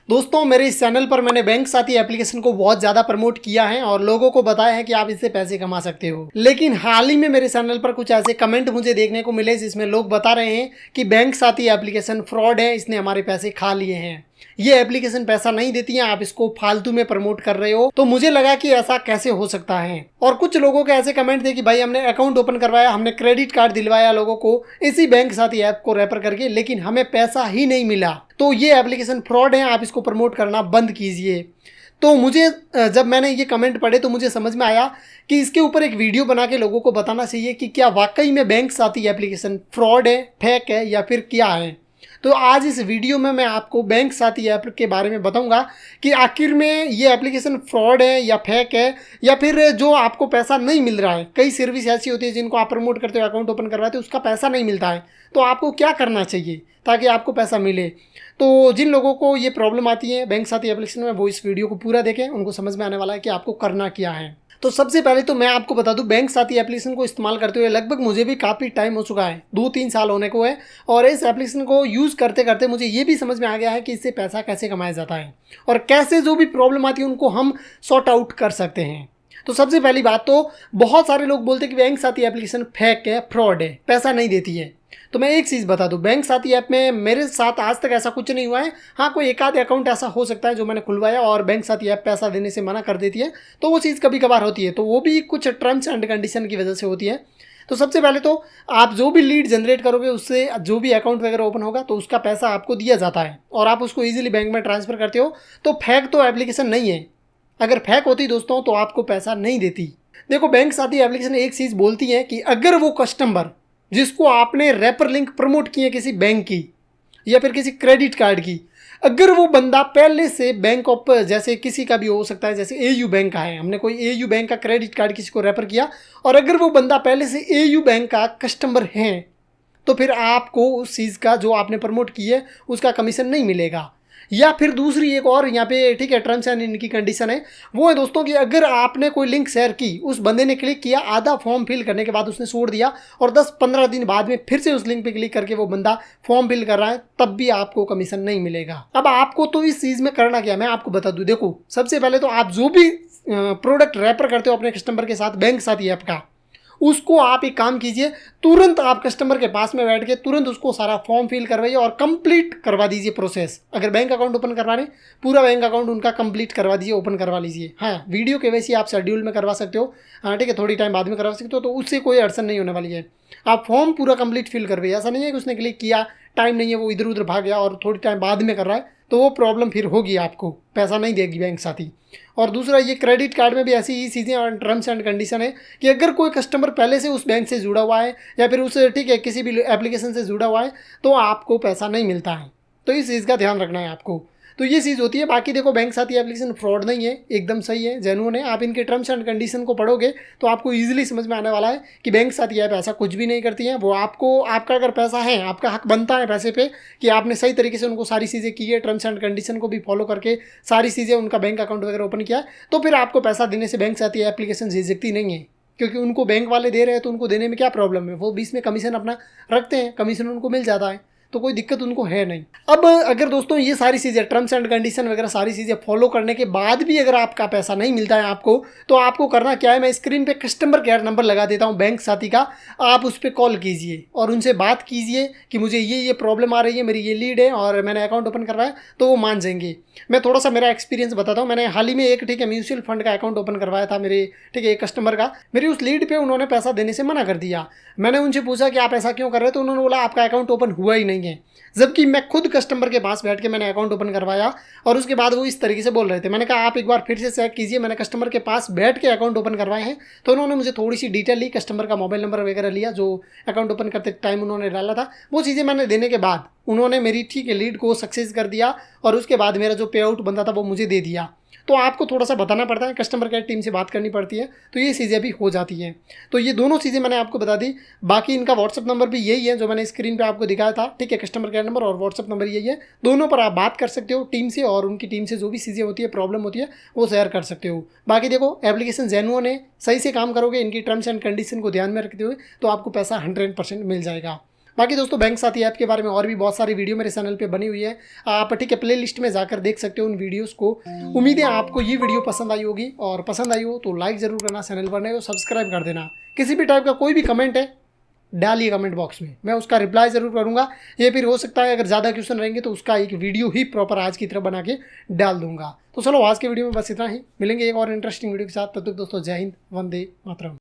दोस्तों मेरे इस चैनल पर मैंने बैंक साथी एप्लीकेशन को बहुत ज़्यादा प्रमोट किया है और लोगों को बताया है कि आप इससे पैसे कमा सकते हो। लेकिन हाल ही में मेरे चैनल पर कुछ ऐसे कमेंट मुझे देखने को मिले जिसमें लोग बता रहे हैं कि बैंक साथी एप्लीकेशन फ्रॉड है, इसने हमारे पैसे खा लिए हैं, ये एप्लीकेशन पैसा नहीं देती है, आप इसको फालतू में प्रमोट कर रहे हो। तो मुझे लगा कि ऐसा कैसे हो सकता है। और कुछ लोगों के ऐसे कमेंट थे कि भाई हमने अकाउंट ओपन करवाया, हमने क्रेडिट कार्ड दिलवाया लोगों को इसी बैंक साथी ऐप को रेफर करके, लेकिन हमें पैसा ही नहीं मिला। तो ये एप्लीकेशन फ्रॉड है, आप इसको प्रमोट करना बंद कीजिए। तो मुझे जब मैंने ये कमेंट पढ़े तो मुझे समझ में आया कि इसके ऊपर एक वीडियो बना के लोगों को बताना चाहिए कि क्या वाकई में बैंक साथी एप्लीकेशन फ्रॉड है, फेक है या फिर क्या है। तो आज इस वीडियो में मैं आपको बैंक साथी ऐप के बारे में बताऊंगा कि आखिर में ये एप्लीकेशन फ्रॉड है या फेक है, या फिर जो आपको पैसा नहीं मिल रहा है। कई सर्विस ऐसी होती है जिनको आप प्रमोट करते हो, अकाउंट ओपन करवाते हो, उसका पैसा नहीं मिलता है, तो आपको क्या करना चाहिए ताकि आपको पैसा मिले। तो जिन लोगों को ये प्रॉब्लम आती है बैंक साथी एप्लीकेशन में, वो इस वीडियो को पूरा देखें, उनको समझ में आने वाला है कि आपको करना क्या है। तो सबसे पहले तो मैं आपको बता दूं, बैंक साथी एप्लीकेशन को इस्तेमाल करते हुए लगभग मुझे भी काफ़ी टाइम हो चुका है, 2-3 साल होने को है। और इस एप्लीकेशन को यूज़ करते करते मुझे ये भी समझ में आ गया है कि इससे पैसा कैसे कमाया जाता है और कैसे जो भी प्रॉब्लम आती है उनको हम सॉर्ट आउट कर सकते हैं। तो सबसे पहली बात तो बहुत सारे लोग बोलते हैं कि बैंक साथी एप्लीकेशन फेक है, फ्रॉड है, पैसा नहीं देती है। तो मैं एक चीज़ बता दूं, बैंक साथी ऐप में मेरे साथ आज तक ऐसा कुछ नहीं हुआ है। हाँ, कोई एक आध अकाउंट ऐसा हो सकता है जो मैंने खुलवाया और बैंक साथी ऐप पैसा देने से मना कर देती है, तो वो चीज़ कभी कभार होती है, तो वो भी कुछ टर्म्स एंड कंडीशन की वजह से होती है। तो सबसे पहले तो आप जो भी लीड जनरेट करोगे उससे जो भी अकाउंट वगैरह ओपन होगा तो उसका पैसा आपको दिया जाता है और आप उसको ईजिली बैंक में ट्रांसफ़र करते हो। तो फेक तो एप्लीकेशन नहीं है। अगर फेक होती दोस्तों तो आपको पैसा नहीं देती। देखो, बैंक साथी एप्लीकेशन एक चीज़ बोलती है कि अगर वो कस्टमर जिसको आपने रेफर लिंक प्रमोट की है किसी बैंक की या फिर किसी क्रेडिट कार्ड की, अगर वो बंदा पहले से बैंक ऑफ, जैसे किसी का भी हो सकता है, जैसे एयू बैंक का है, हमने कोई एयू बैंक का क्रेडिट कार्ड किसी को रेफर किया और अगर वो बंदा पहले से एयू बैंक का कस्टमर है, तो फिर आपको उस चीज़ का जो आपने प्रमोट की है उसका कमीशन नहीं मिलेगा। या फिर दूसरी एक और यहाँ पे, ठीक है, टर्म्स एंड इनकी कंडीशन है, वो है दोस्तों कि अगर आपने कोई लिंक शेयर की, उस बंदे ने क्लिक किया, आधा फॉर्म फिल करने के बाद उसने छोड़ दिया और 10-15 दिन बाद में फिर से उस लिंक पे क्लिक करके वो बंदा फॉर्म फिल कर रहा है, तब भी आपको कमीशन नहीं मिलेगा। अब आपको तो इस चीज़ में करना क्या, मैं आपको बता दूँ। देखो, सबसे पहले तो आप जो भी प्रोडक्ट रेफर करते हो अपने कस्टमर के साथ बैंक साथी ऐप का, उसको आप एक काम कीजिए, तुरंत आप कस्टमर के पास में बैठ के तुरंत उसको सारा फॉर्म फिल करवाइए और कंप्लीट करवा दीजिए प्रोसेस। अगर बैंक अकाउंट ओपन करवा रहे, पूरा बैंक अकाउंट उनका कंप्लीट करवा दीजिए, ओपन करवा लीजिए। हाँ, वीडियो केवाईसी आप शेड्यूल में करवा सकते हो, हाँ ठीक है, थोड़ी टाइम बाद में करवा सकते हो, तो उससे कोई अड़चन नहीं होने वाली है। आप फॉर्म पूरा कंप्लीट फिल करवाइए। ऐसा नहीं है कि उसने क्लिक किया, टाइम नहीं है, वो इधर उधर भाग गया और थोड़ी टाइम बाद में कर रहा है, तो वो प्रॉब्लम फिर होगी, आपको पैसा नहीं देगी बैंक साथी। और दूसरा, ये क्रेडिट कार्ड में भी ऐसी ही चीज़ें और टर्म्स एंड कंडीशन है कि अगर कोई कस्टमर पहले से उस बैंक से जुड़ा हुआ है या फिर उस, ठीक है, किसी भी एप्लीकेशन से जुड़ा हुआ है, तो आपको पैसा नहीं मिलता है। तो इस चीज़ का ध्यान रखना है आपको। तो ये चीज़ होती है। बाकी देखो, बैंक साथी एप्लीकेशन फ्रॉड नहीं है, एकदम सही है, जेन्युइन है। आप इनके टर्म्स एंड कंडीशन को पढ़ोगे तो आपको ईजिली समझ में आने वाला है कि बैंक साथी ऐप ऐसा कुछ भी नहीं करती है। वो आपको, आपका अगर पैसा है, आपका हक बनता है पैसे पे कि आपने सही तरीके से उनको सारी चीज़ें की है, टर्म्स एंड कंडीशन को भी फॉलो करके सारी चीज़ें, उनका बैंक अकाउंट वगैरह ओपन किया, तो फिर आपको पैसा देने से बैंक साथी एप्लीकेशन झिझकती नहीं है, क्योंकि उनको बैंक वाले दे रहे हैं तो उनको देने में क्या प्रॉब्लम है। वो बीच में कमीशन अपना रखते हैं, कमीशन उनको मिल जाता है, तो कोई दिक्कत उनको है नहीं। अब अगर दोस्तों ये सारी चीज़ें, टर्म्स एंड कंडीशन वगैरह सारी चीज़ें फॉलो करने के बाद भी अगर आपका पैसा नहीं मिलता है आपको, तो आपको करना क्या है, मैं स्क्रीन पे कस्टमर केयर नंबर लगा देता हूँ बैंक साथी का, आप उस पर कॉल कीजिए और उनसे बात कीजिए कि मुझे ये प्रॉब्लम आ रही है, मेरी ये लीड है और मैंने अकाउंट ओपन करवाया, तो वो मान जाएंगे। मैं थोड़ा सा मेरा एक्सपीरियंस बताता हूँ। मैंने हाल ही में एक, ठीक है, म्यूचुअल फंड का अकाउंट ओपन करवाया था मेरे, ठीक है, एक कस्टमर का। मेरी उस लीड पे उन्होंने पैसा देने से मना कर दिया। मैंने उनसे पूछा कि आप ऐसा क्यों कर रहे हैं, तो उन्होंने बोला आपका अकाउंट ओपन हुआ ही नहीं है। जबकि मैं खुद कस्टमर के पास बैठ के मैंने अकाउंट ओपन करवाया और उसके बाद वो इस तरीके से बोल रहे थे। मैंने कहा आप एक बार फिर से चेक कीजिए, मैंने कस्टमर के पास बैठ के अकाउंट ओपन करवाए हैं। तो उन्होंने मुझे थोड़ी सी डिटेल ली, कस्टमर का मोबाइल नंबर वगैरह लिया जो अकाउंट ओपन करते टाइम उन्होंने डाला था। वो चीज़ें मैंने देने के बाद उन्होंने मेरी, ठीक है, लीड को सक्सेस कर दिया और उसके बाद मेरा जो पे आउट बनता था वो मुझे दे दिया। तो आपको थोड़ा सा बताना पड़ता है, कस्टमर केयर टीम से बात करनी पड़ती है, तो ये चीज़ें भी हो जाती हैं। तो ये दोनों चीज़ें मैंने आपको बता दी। बाकी इनका व्हाट्सअप नंबर भी यही है जो मैंने स्क्रीन पे आपको दिखाया था, ठीक है, कस्टमर केयर नंबर और व्हाट्सअप नंबर यही है। दोनों पर आप बात कर सकते हो टीम से, और उनकी टीम से जो भी चीज़ें होती है, प्रॉब्लम होती है, वो शेयर कर सकते हो। बाकी देखो, एप्लीकेशन जेन्युइन है, सही से काम करोगे, इनकी टर्म्स एंड कंडीशन को ध्यान में रखते हुए, तो आपको पैसा 100% मिल जाएगा। बाकी दोस्तों बैंक साथी ऐप के बारे में और भी बहुत सारी वीडियो मेरे चैनल पे बनी हुई है, आप ठीक है प्ले लिस्ट में जाकर देख सकते हो उन वीडियोस को। उम्मीद है आपको ये वीडियो पसंद आई होगी, और पसंद आई हो तो लाइक ज़रूर करना, चैनल पर नए हो सब्सक्राइब कर देना। किसी भी टाइप का कोई भी कमेंट है डालिए कमेंट बॉक्स में, मैं उसका रिप्लाई ज़रूर करूँगा। ये फिर हो सकता है अगर ज़्यादा क्वेश्चन रहेंगे तो उसका एक वीडियो ही प्रॉपर आज की तरह बना के डाल दूंगा। तो चलो आज के वीडियो में बस इतना ही, मिलेंगे एक और इंटरेस्टिंग वीडियो के साथ। तब तक दोस्तों जय हिंद, वंदे मातरम।